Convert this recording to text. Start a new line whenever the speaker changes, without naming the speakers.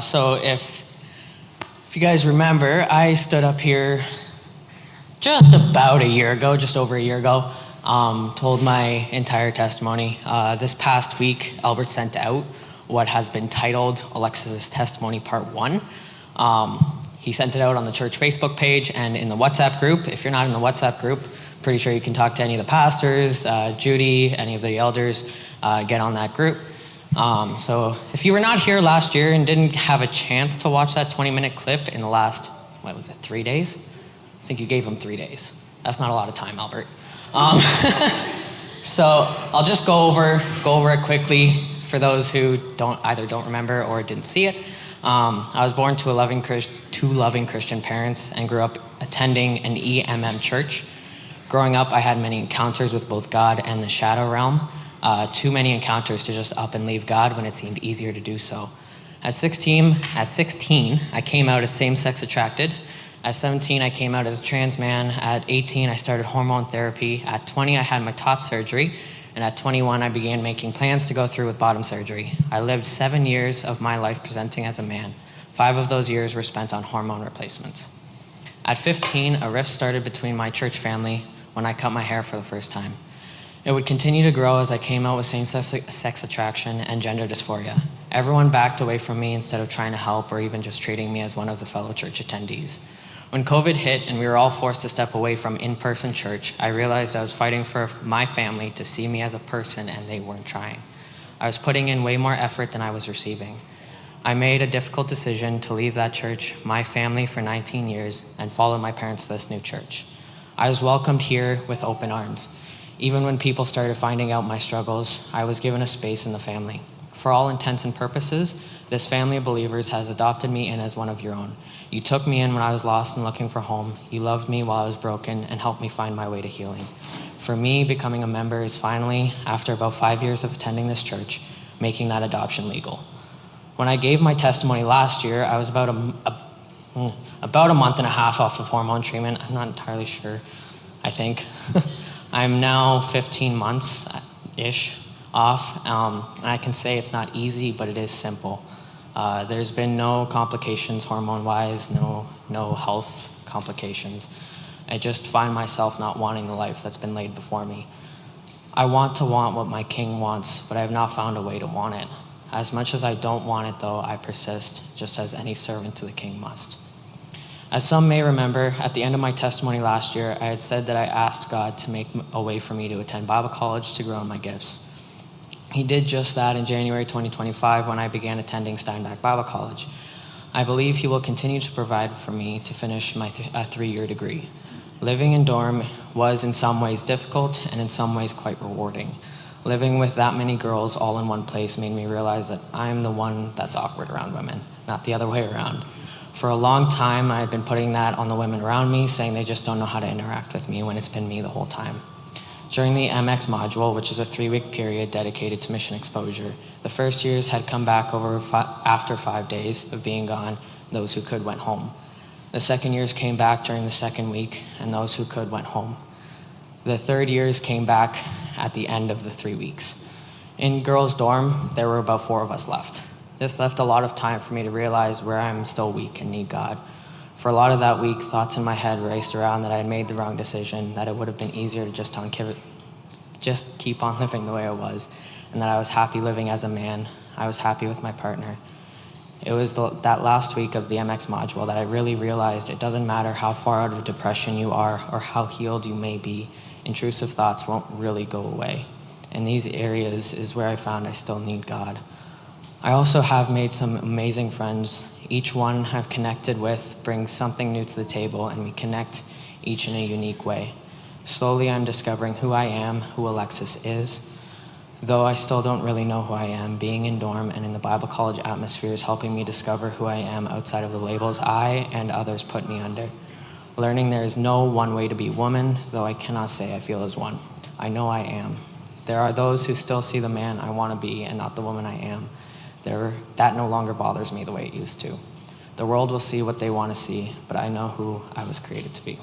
So if you guys remember, I stood up here just about a year ago, just over a year ago, told my entire testimony. This past week, Albert sent out what has been titled Alexis' Testimony Part 1. He sent it out on the church Facebook page and in the WhatsApp group. If you're not in the WhatsApp group, pretty sure you can talk to any of the pastors, Judy, any of the elders, get on that group. So if you were not here last year and didn't have a chance to watch that 20-minute clip in the last, 3 days? I think you gave him 3 days. That's not a lot of time, Albert. So I'll just go over it quickly for those who either don't remember or didn't see it. I was born to two loving Christian parents and grew up attending an EMM church. Growing up, I had many encounters with both God and the shadow realm. Too many encounters to just up and leave God when it seemed easier to do so. At 16, I came out as same-sex attracted. At 17, I came out as a trans man. At 18, I started hormone therapy. At 20, I had my top surgery. And at 21, I began making plans to go through with bottom surgery. I lived 7 years of my life presenting as a man. 5 of those years were spent on hormone replacements. At 15, a rift started between my church family when I cut my hair for the first time. It would continue to grow as I came out with same-sex attraction and gender dysphoria. Everyone backed away from me instead of trying to help or even just treating me as one of the fellow church attendees. When COVID hit and we were all forced to step away from in-person church, I realized I was fighting for my family to see me as a person and they weren't trying. I was putting in way more effort than I was receiving. I made a difficult decision to leave that church, my family, for 19 years and follow my parents to this new church. I was welcomed here with open arms. Even when people started finding out my struggles, I was given a space in the family. For all intents and purposes, this family of believers has adopted me in as one of your own. You took me in when I was lost and looking for home. You loved me while I was broken and helped me find my way to healing. For me, becoming a member is finally, after about 5 years of attending this church, making that adoption legal. When I gave my testimony last year, I was about a month and a half off of hormone treatment. I'm not entirely sure, I think. I'm now 15 months-ish off, and I can say it's not easy, but it is simple. There's been no complications hormone-wise, no health complications. I just find myself not wanting the life that's been laid before me. I want what my king wants, but I have not found a way to want it. As much as I don't want it, though, I persist, just as any servant to the king must. As some may remember, at the end of my testimony last year, I had said that I asked God to make a way for me to attend Bible college to grow in my gifts. He did just that in January 2025 when I began attending Steinbach Bible College. I believe he will continue to provide for me to finish my 3-year degree. Living in dorm was in some ways difficult and in some ways quite rewarding. Living with that many girls all in one place made me realize that I'm the one that's awkward around women, not the other way around. For a long time, I had been putting that on the women around me, saying they just don't know how to interact with me when it's been me the whole time. During the MX module, which is a 3-week period dedicated to mission exposure, the first years had come back after 5 days of being gone. Those who could went home. The second years came back during the second week, and those who could went home. The third years came back at the end of the 3 weeks. In girls' dorm, there were about 4 of us left. This left a lot of time for me to realize where I'm still weak and need God. For a lot of that week, thoughts in my head raced around that I had made the wrong decision, that it would have been easier to just keep on living the way I was, and that I was happy living as a man. I was happy with my partner. It was that last week of the MX module that I really realized it doesn't matter how far out of depression you are or how healed you may be, intrusive thoughts won't really go away. In these areas is where I found I still need God. I also have made some amazing friends. Each one I've connected with brings something new to the table, and we connect each in a unique way. Slowly, I'm discovering who I am, who Alexis is. Though I still don't really know who I am, being in dorm and in the Bible college atmosphere is helping me discover who I am outside of the labels I and others put me under. Learning there is no one way to be woman, though I cannot say I feel as one. I know I am. There are those who still see the man I want to be and not the woman I am. That no longer bothers me the way it used to. The world will see what they want to see, but I know who I was created to be.